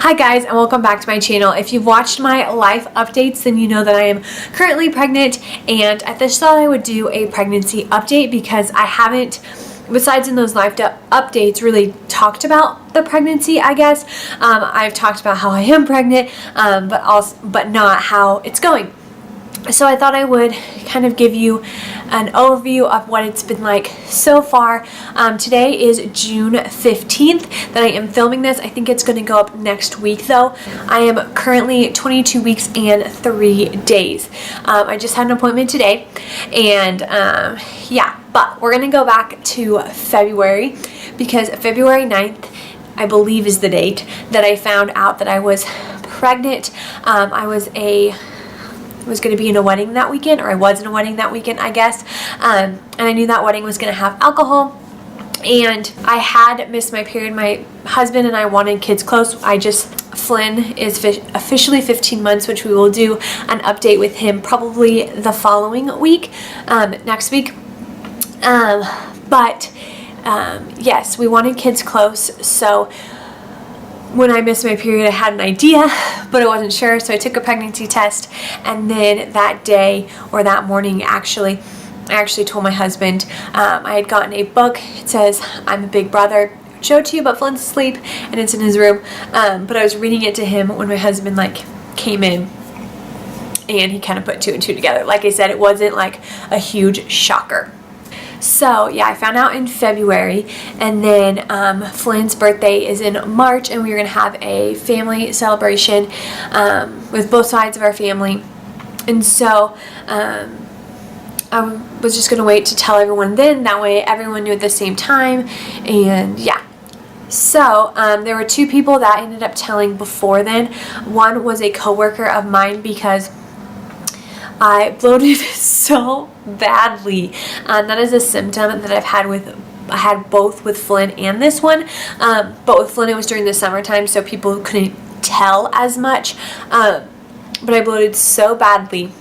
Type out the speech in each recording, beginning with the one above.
Hi guys, and welcome back to my channel. If you've watched my life updates, then you know that I am currently pregnant, and I just thought I would do a pregnancy update because I haven't, besides in those life updates, really talked about the pregnancy, I guess. I've talked about how I am pregnant, but not how it's going. So I thought I would kind of give you an overview of what it's been like so far. Today is June 15th that I am filming this. I think it's going to go up next week though. I am currently 22 weeks and 3 days. I just had an appointment today, and yeah, but we're going to go back to February because February 9th, I believe, is the date that I found out that I was pregnant. I was going to be in a wedding that weekend, or I was in a wedding that weekend, I guess, and I knew that wedding was going to have alcohol, and I had missed my period. My husband and I wanted kids close. Flynn is officially 15 months, which we will do an update with him probably the following week, next week, yes, we wanted kids close. So when I missed my period, I had an idea, but I wasn't sure, so I took a pregnancy test, and then that day, or that morning actually, I actually told my husband, I had gotten a book. It says I'm a Big Brother. I'll show it to you, but Flynn's asleep, and it's in his room, but I was reading it to him when my husband came in, and he kind of put two and two together. Like I said, it wasn't like a huge shocker. So yeah, I found out in February, and then Flynn's birthday is in March, and we were going to have a family celebration with both sides of our family. And so I was just going to wait to tell everyone then, that way everyone knew at the same time, and yeah. So there were two people that I ended up telling before then. One was a coworker of mine because I bloated so badly. That is a symptom that I had both with Flynn and this one. But with Flynn it was during the summertime, so people couldn't tell as much. But I bloated so badly,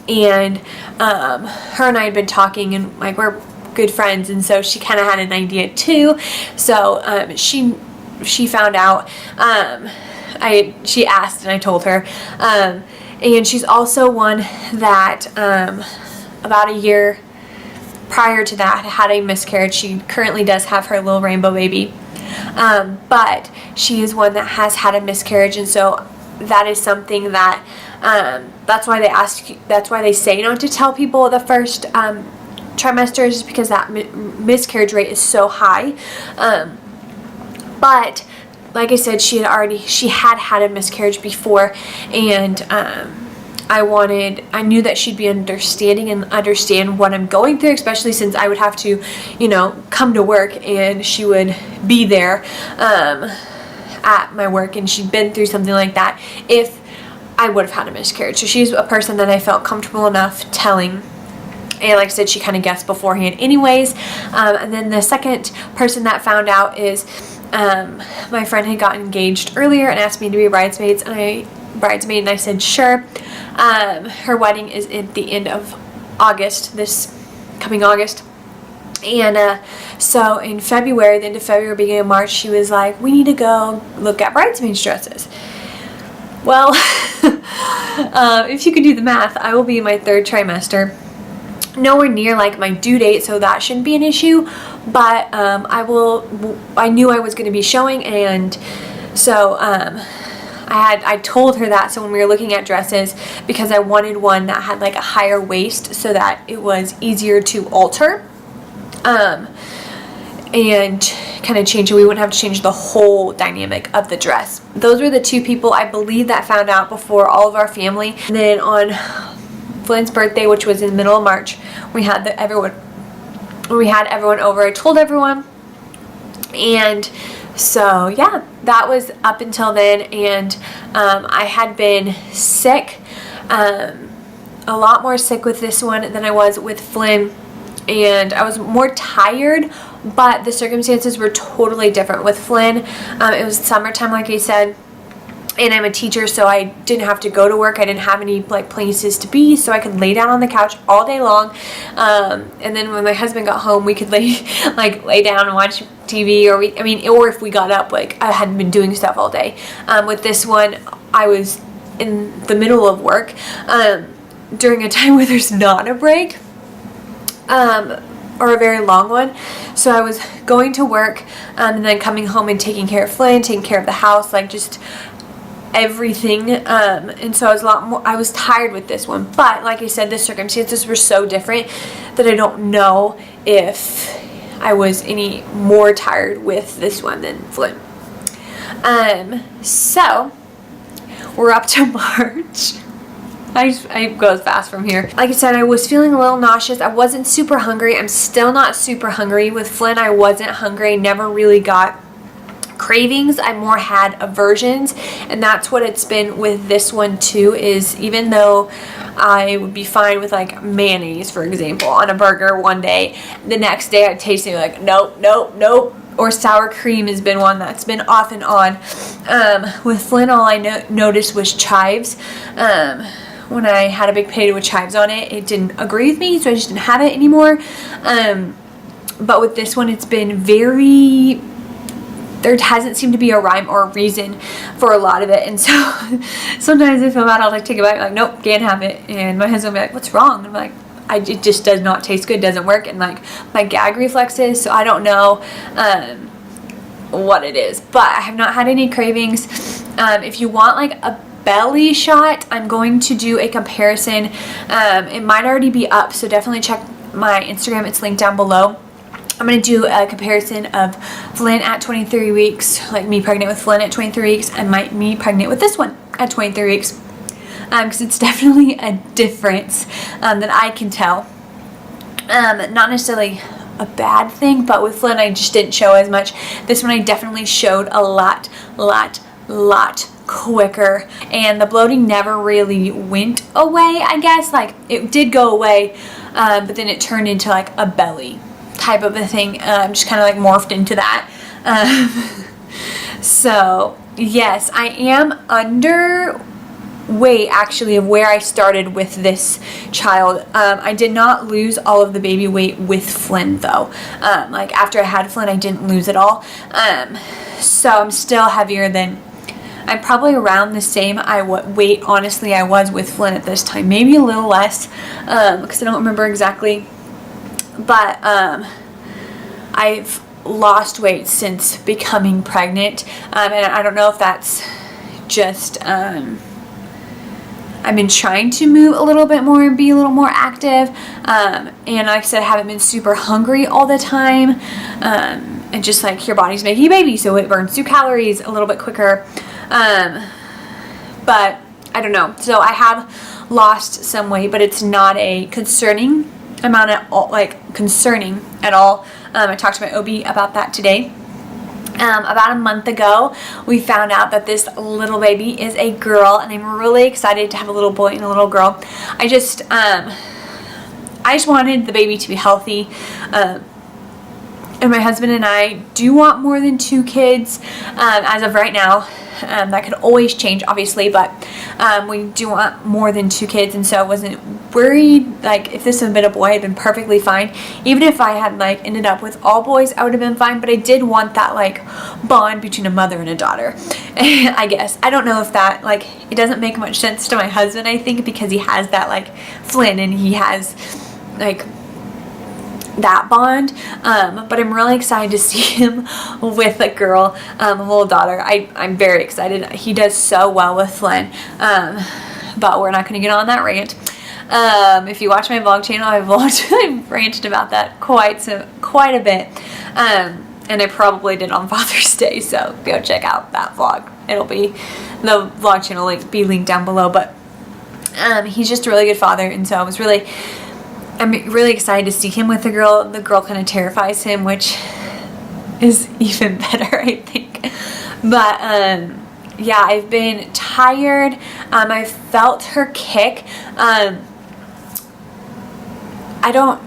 and her and I had been talking, and we're good friends, and so she kind of had an idea too. So she found out. She asked, and I told her. And she's also one that about a year prior to that had a miscarriage. She currently does have her little rainbow baby, but she is one that has had a miscarriage, and so that is something that that's why they say not to tell people the first trimester, is just because that miscarriage rate is so high. But like I said, she had a miscarriage before, and I knew that she'd be understanding and understand what I'm going through, especially since I would have to, come to work, and she would be there at my work, and she'd been through something like that if I would have had a miscarriage. So she's a person that I felt comfortable enough telling. And like I said, she kind of guessed beforehand anyways. And then the second person that found out is my friend had gotten engaged earlier and asked me to be bridesmaid, and I said sure. Her wedding is at the end of August, this coming August. And so in February, the end of February, beginning of March, she was like, we need to go look at bridesmaids dresses. Well, if you could do the math, I will be in my 3rd trimester. Nowhere near my due date, so that shouldn't be an issue, but I knew I was going to be showing, and so I told her that. So when we were looking at dresses, because I wanted one that had a higher waist so that it was easier to alter, and kind of change it, we wouldn't have to change the whole dynamic of the dress. Those were the two people I believe that found out before all of our family. And then on Flynn's birthday, which was in the middle of March, we had everyone over. I told everyone, and so yeah, that was up until then. And I had been sick, a lot more sick with this one than I was with Flynn, and I was more tired, but the circumstances were totally different with Flynn. It was summertime, like I said, and I'm a teacher, so I didn't have to go to work. I didn't have any like places to be, so I could lay down on the couch all day long. And then when my husband got home, we could lay down and watch TV, or if we got up, like I hadn't been doing stuff all day. With this one, I was in the middle of work during a time where there's not a break. Or a very long one. So I was going to work and then coming home and taking care of Flynn, taking care of the house, like just everything. And so I was tired with this one. But like I said, the circumstances were so different that I don't know if I was any more tired with this one than Flynn. So we're up to March. I go fast from here. Like I said, I was feeling a little nauseous. I wasn't super hungry. I'm still not super hungry. With Flynn, I wasn't hungry. I never really got cravings. I more had aversions, and that's what it's been with this one too, is even though I would be fine with like mayonnaise, for example, on a burger one day, the next day I'd taste it like nope, nope, nope. Or sour cream has been one that's been off and on. With Flynn, all I noticed was chives. When I had a big potato with chives on it, it didn't agree with me, so I just didn't have it anymore. But with this one, it's been there hasn't seemed to be a rhyme or a reason for a lot of it. And so sometimes I feel bad, I'll like take a bite, like nope, can't have it. And my husband will be like, what's wrong? And I'm like, it just does not taste good, doesn't work. And like my gag reflexes, so I don't know what it is. But I have not had any cravings. If you want like a belly shot, I'm going to do a comparison. It might already be up, so definitely check my Instagram. It's linked down below. I'm going to do a comparison of Flynn at 23 weeks, like me pregnant with Flynn at 23 weeks, and me pregnant with this one at 23 weeks. Because it's definitely a difference that I can tell. Not necessarily a bad thing, but with Flynn I just didn't show as much. This one I definitely showed a lot quicker, and the bloating never really went away, I guess. Like it did go away, but then it turned into like a belly type of a thing, just kind of like morphed into that. So yes, I am underweight actually of where I started with this child. I did not lose all of the baby weight with Flynn though. Like after I had Flynn, I didn't lose it all. So I'm still heavier than, I'm probably around the same weight honestly I was with Flynn at this time, maybe a little less, because I don't remember exactly. But I've lost weight since becoming pregnant, and I don't know if that's just I've been trying to move a little bit more and be a little more active, and like I said, I haven't been super hungry all the time, and just like your body's making a baby, so it burns through calories a little bit quicker. But I don't know, so I have lost some weight, but it's not a concerning amount at all, like concerning at all. I talked to my OB about that today. About a month ago, we found out that this little baby is a girl, and I'm really excited to have a little boy and a little girl. I just wanted the baby to be healthy, and my husband and I do want more than 2 kids as of right now. That could always change, obviously, but we do want more than 2 kids, and so I wasn't worried. Like if this had been a boy, I'd been perfectly fine. Even if I had like ended up with all boys, I would have been fine, but I did want that like bond between a mother and a daughter. I guess I don't know if that, like, it doesn't make much sense to my husband, I think, because he has that like Flynn, and he has like that bond, but I'm really excited to see him with a girl, a little daughter. I'm very excited. He does so well with Flynn, but we're not going to get on that rant. If you watch my vlog channel, I've ranted about that quite a bit, and I probably did on Father's Day, so go check out that vlog. It'll be, the vlog channel will be linked down below, but he's just a really good father, and so I'm really excited to see him with the girl. The girl kind of terrifies him, which is even better, I think. But yeah, I've been tired. I felt her kick. I don't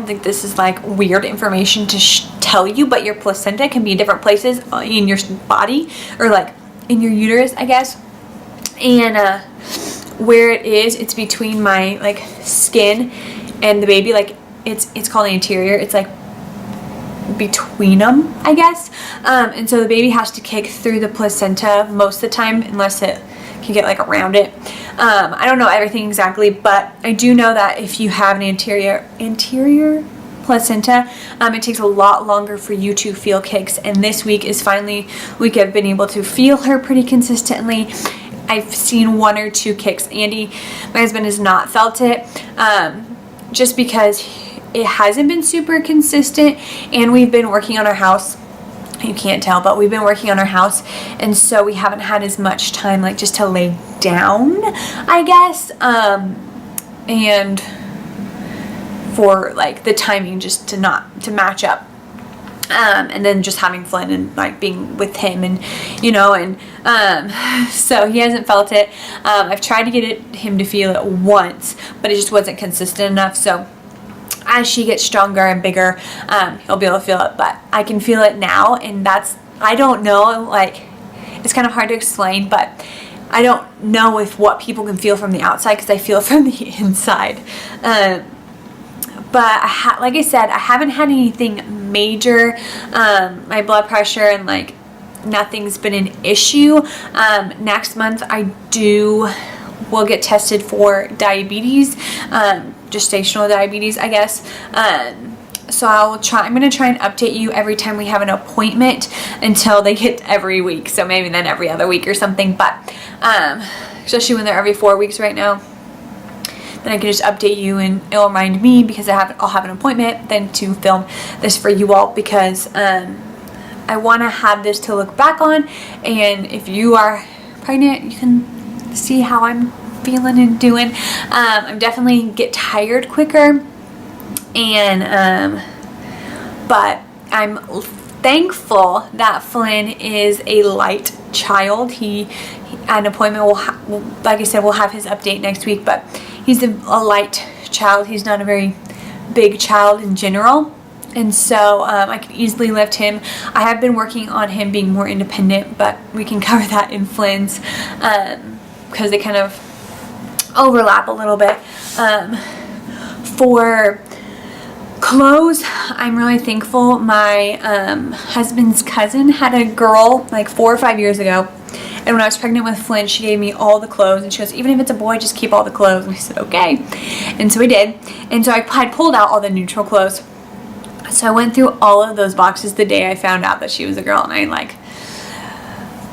think this is like weird information to tell you, but your placenta can be in different places in your body, or like in your uterus, I guess. And where it is, it's between my like skin and the baby. Like it's called anterior. It's like between them, I guess. And so the baby has to kick through the placenta most of the time, unless it can get like around it. I don't know everything exactly, but I do know that if you have an anterior placenta, it takes a lot longer for you to feel kicks. And this week is finally week I've been able to feel her pretty consistently. I've seen 1 or 2 kicks. Andy, my husband, has not felt it, just because it hasn't been super consistent, and we've been working on our house. You can't tell, but we've been working on our house, and so we haven't had as much time like just to lay down, I guess, and for like the timing just to match up. And then just having Flynn and like being with him, and so he hasn't felt it. I've tried to get him to feel it once, but it just wasn't consistent enough. So as she gets stronger and bigger, he'll be able to feel it. But I can feel it now, and I don't know, like, it's kind of hard to explain, but I don't know if what people can feel from the outside, because I feel from the inside. But like I said, I haven't had anything major. My blood pressure and like nothing's been an issue. Next month we'll get tested for diabetes, gestational diabetes, I guess. So I'm going to try and update you every time we have an appointment until they get every week. So maybe then every other week or something. But especially when they're every 4 weeks right now, then I can just update you, and it'll remind me, because I'll have an appointment then to film this for you all, because I want to have this to look back on, and if you are pregnant, you can see how I'm feeling and doing. I'm definitely get tired quicker, and but I'm thankful that Flynn is a light child. An appointment like I said, we'll have his update next week, but he's a light child. He's not a very big child in general, and so I can easily lift him. I have been working on him being more independent, but we can cover that in Flynn's, because they kind of overlap a little bit. For clothes, I'm really thankful. My husband's cousin had a girl like 4 or 5 years ago, and when I was pregnant with Flynn, she gave me all the clothes, and she goes, even if it's a boy, just keep all the clothes. And I said, okay. And so we did. And so I had pulled out all the neutral clothes. So I went through all of those boxes the day I found out that she was a girl, and I like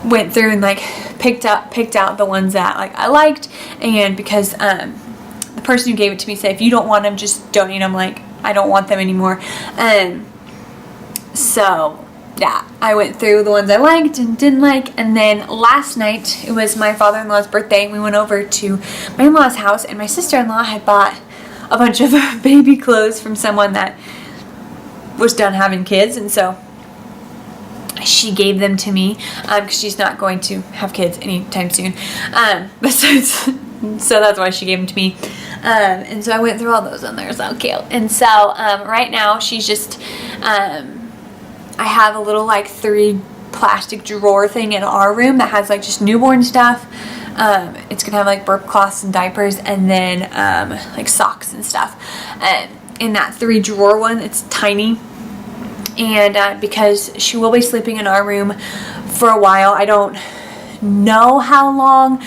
went through and like picked out the ones that like I liked. And because the person who gave it to me said, if you don't want them, just donate them. Like, I don't want them anymore. So yeah, I went through the ones I liked and didn't like, and then last night, it was my father-in-law's birthday, and we went over to my in-law's house, and my sister-in-law had bought a bunch of baby clothes from someone that was done having kids, and so she gave them to me, because she's not going to have kids anytime soon, so that's why she gave them to me. And so I went through all those, and they're so cute. And so right now she's just I have a little like 3 plastic drawer thing in our room that has like just newborn stuff. It's gonna have like burp cloths and diapers, and then like socks and stuff. In that 3 drawer one, it's tiny, and because she will be sleeping in our room for a while, I don't know how long.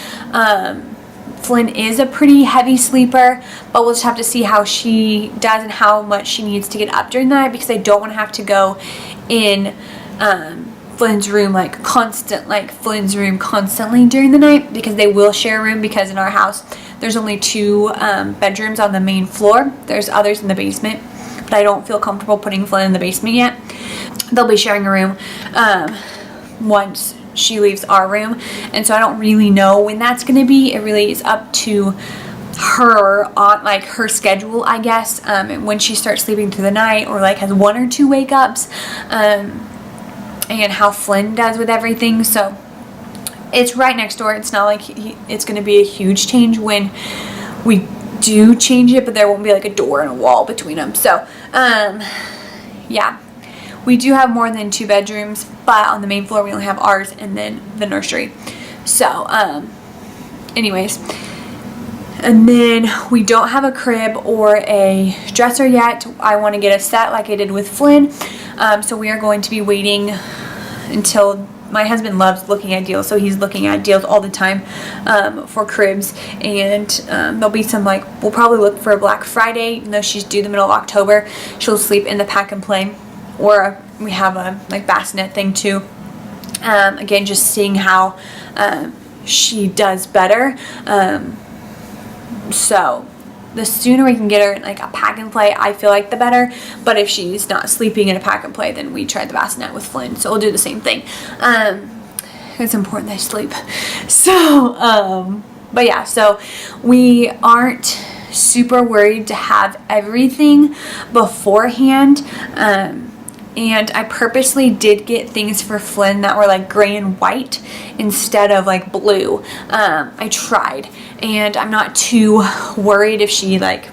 Flynn is a pretty heavy sleeper, but we'll just have to see how she does and how much she needs to get up during the night, because I don't want to have to go in Flynn's room constantly during the night, because they will share a room, because in our house there's only 2 bedrooms on the main floor. There's others in the basement, but I don't feel comfortable putting Flynn in the basement yet. They'll be sharing a room once she leaves our room, and so I don't really know when that's going to be. It really is up to her on like her schedule, I guess, and when she starts sleeping through the night, or like has 1 or 2 wake ups, and how Flynn does with everything. So it's right next door. It's not like it's going to be a huge change when we do change it, but there won't be like a door and a wall between them. So yeah, We do have more than 2 bedrooms, but on the main floor we only have ours and then the nursery. So, anyways. And then we don't have a crib or a dresser yet. I want to get a set like I did with Flynn. So we are going to be waiting until, my husband loves looking at deals, so he's looking at deals all the time for cribs. And there'll be some, like, we'll probably look for a Black Friday, even though she's due the middle of October. She'll sleep in the pack and play, or we have a like bassinet thing too. Again, just seeing how she does better. So the sooner we can get her like a pack and play, I feel like the better. But if she's not sleeping in a pack and play, then we tried the bassinet with Flynn, so we'll do the same thing. It's important that I sleep. So but yeah, so we aren't super worried to have everything beforehand. And I purposely did get things for Flynn that were like gray and white instead of like blue. I tried, and I'm not too worried if she like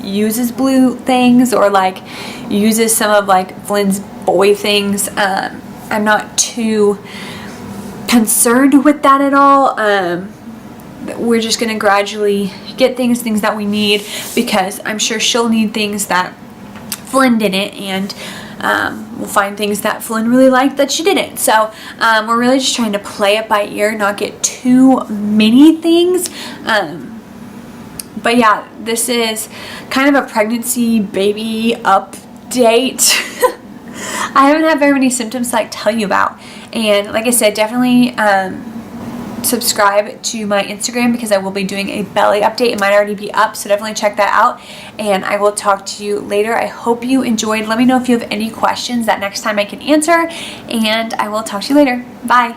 uses blue things or like uses some of like Flynn's boy things. I'm not too concerned with that at all. We're just gonna gradually get things that we need, because I'm sure she'll need things that Flynn didn't, and we'll find things that Flynn really liked that she didn't. So we're really just trying to play it by ear, not get too many things. But yeah, this is kind of a pregnancy baby update. I haven't had very many symptoms to like tell you about. And like I said, definitely subscribe to my Instagram, because I will be doing a belly update. It might already be up, so definitely check that out, and I will talk to you later. I hope you enjoyed. Let me know if you have any questions that next time I can answer, and I will talk to you later. Bye.